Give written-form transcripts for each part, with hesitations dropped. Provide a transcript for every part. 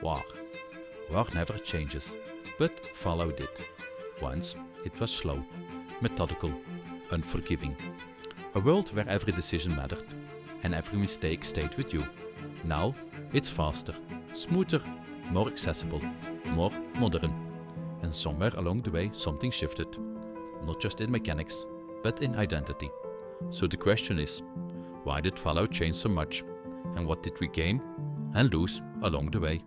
War. War never changes, but Fallout did. Once, it was slow, methodical, unforgiving. A world where every decision mattered, and every mistake stayed with you. Now, it's faster, smoother, more accessible, more modern. And somewhere along the way something shifted. Not just in mechanics, but in identity. So the question is, why did Fallout change so much? And what did we gain and lose along the way?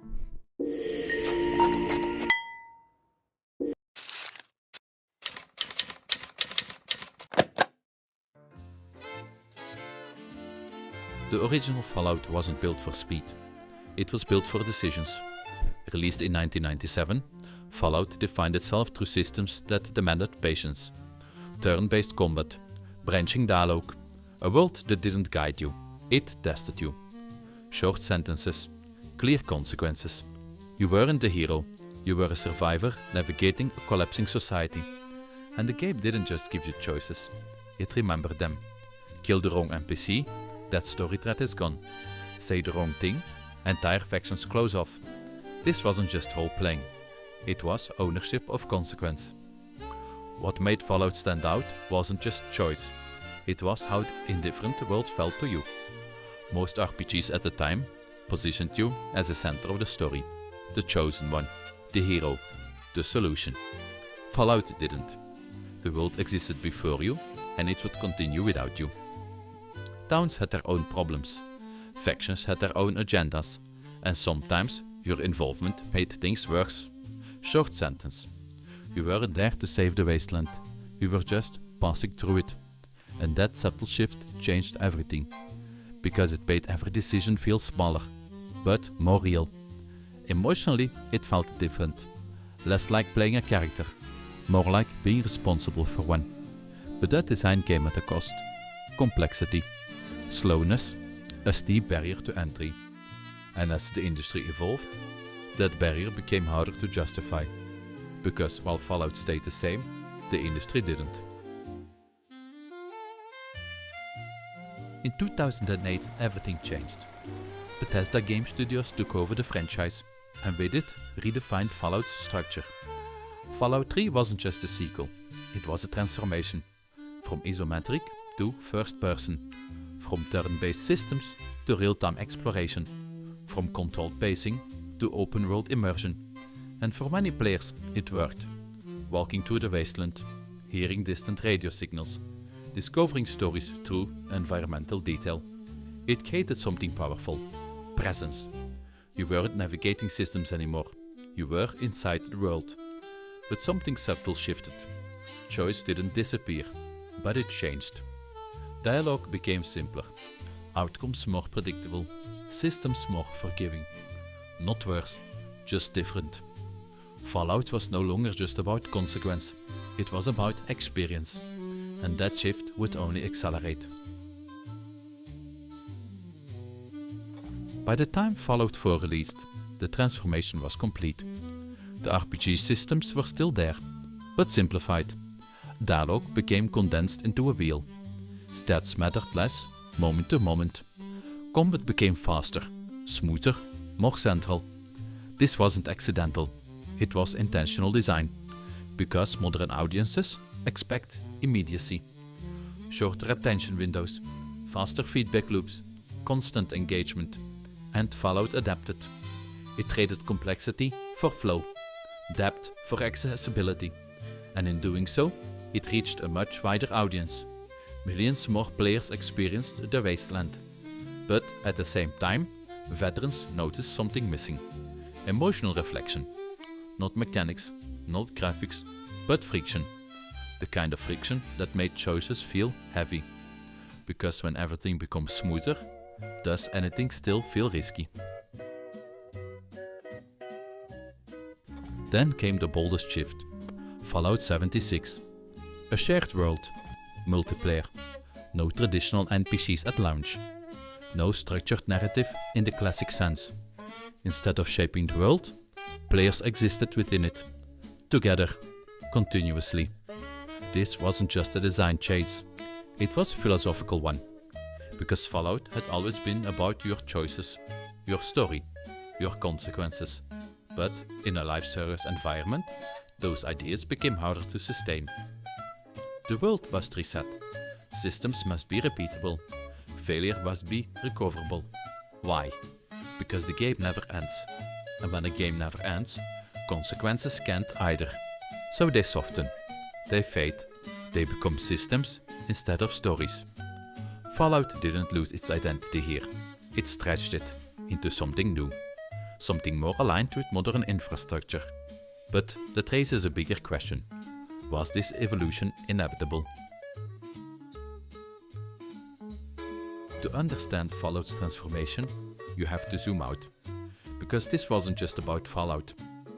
The original Fallout wasn't built for speed. It was built for decisions. Released in 1997, Fallout defined itself through systems that demanded patience. Turn-based combat, branching dialogue, a world that didn't guide you, it tested you. Short sentences, clear consequences. You weren't the hero, you were a survivor navigating a collapsing society. And the game didn't just give you choices, it remembered them. Kill the wrong NPC, that story thread is gone. Say the wrong thing, entire factions close off. This wasn't just role-playing, it was ownership of consequence. What made Fallout stand out wasn't just choice, it was how indifferent the world felt to you. Most RPGs at the time positioned you as the center of the story, the chosen one, the hero, the solution. Fallout didn't. The world existed before you, and it would continue without you. Towns had their own problems, factions had their own agendas, and sometimes your involvement made things worse. Short sentence. You weren't there to save the wasteland, you were just passing through it. And that subtle shift changed everything, because it made every decision feel smaller, but more real. Emotionally, it felt different. Less like playing a character, more like being responsible for one. But that design came at a cost. Complexity. Slowness, a steep barrier to entry. And as the industry evolved, that barrier became harder to justify. Because while Fallout stayed the same, the industry didn't. In 2008, everything changed. Bethesda game studios took over the franchise, and with it, redefined Fallout's structure. Fallout 3 wasn't just a sequel, it was a transformation. From isometric to first person. From turn-based systems to real-time exploration. From controlled pacing to open-world immersion. And for many players, it worked. Walking through the wasteland, hearing distant radio signals, discovering stories through environmental detail. It created something powerful. Presence. You weren't navigating systems anymore. You were inside the world. But something subtle shifted. Choice didn't disappear, but it changed. Dialogue became simpler. Outcomes more predictable. Systems more forgiving. Not worse, just different. Fallout was no longer just about consequence. It was about experience. And that shift would only accelerate. By the time Fallout 4 released, the transformation was complete. The RPG systems were still there, but simplified. Dialogue became condensed into a wheel. Stats mattered less, moment to moment. Combat became faster, smoother, more central. This wasn't accidental, it was intentional design. Because modern audiences expect immediacy. Shorter attention windows, faster feedback loops, constant engagement. And Fallout adapted. It traded complexity for flow, depth for accessibility. And in doing so, it reached a much wider audience. Millions more players experienced the wasteland. But at the same time, veterans noticed something missing. Emotional reflection. Not mechanics, not graphics, but friction. The kind of friction that made choices feel heavy. Because when everything becomes smoother, does anything still feel risky? Then came the boldest shift. Fallout 76. A shared world. Multiplayer. No traditional NPCs at launch. No structured narrative in the classic sense. Instead of shaping the world, players existed within it. Together. Continuously. This wasn't just a design chase. It was a philosophical one. Because Fallout had always been about your choices, your story, your consequences. But in a live service environment, those ideas became harder to sustain. The world must reset. Systems must be repeatable. Failure must be recoverable. Why? Because the game never ends. And when a game never ends, consequences can't either. So they soften. They fade. They become systems instead of stories. Fallout didn't lose its identity here. It stretched it into something new. Something more aligned with modern infrastructure. But that raises a bigger question. Was this evolution inevitable? To understand Fallout's transformation, you have to zoom out. Because this wasn't just about Fallout,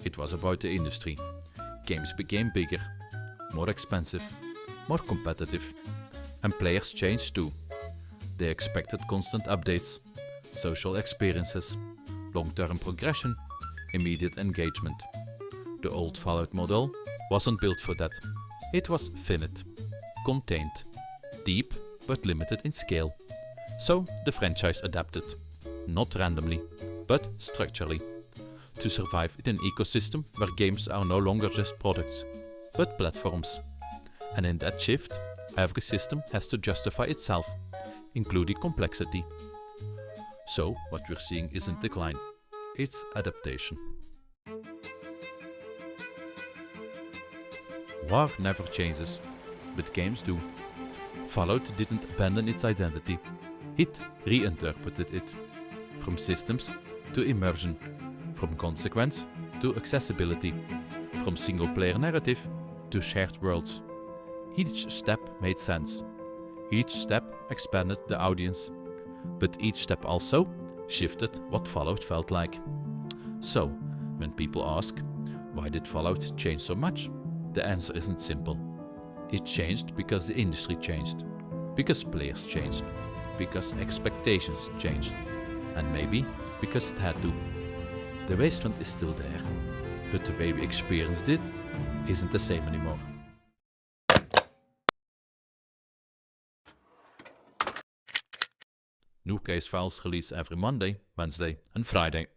it was about the industry. Games became bigger, more expensive, more competitive, and players changed too. They expected constant updates, social experiences, long-term progression, immediate engagement. The old Fallout model wasn't built for that. It was finite, contained, deep but limited in scale. So the franchise adapted, not randomly, but structurally, to survive in an ecosystem where games are no longer just products, but platforms. And in that shift, every system has to justify itself, including complexity. So what we're seeing isn't decline, it's adaptation. War never changes, but games do. Fallout didn't abandon its identity, it reinterpreted it. From systems to immersion, from consequence to accessibility, from single-player narrative to shared worlds. Each step made sense. Each step expanded the audience. But each step also shifted what Fallout felt like. So, when people ask, why did Fallout change so much? The answer isn't simple. It changed because the industry changed, because players changed, because expectations changed, and maybe because it had to. The wasteland is still there, but the way we experienced it isn't the same anymore. New case files release every Monday, Wednesday and Friday.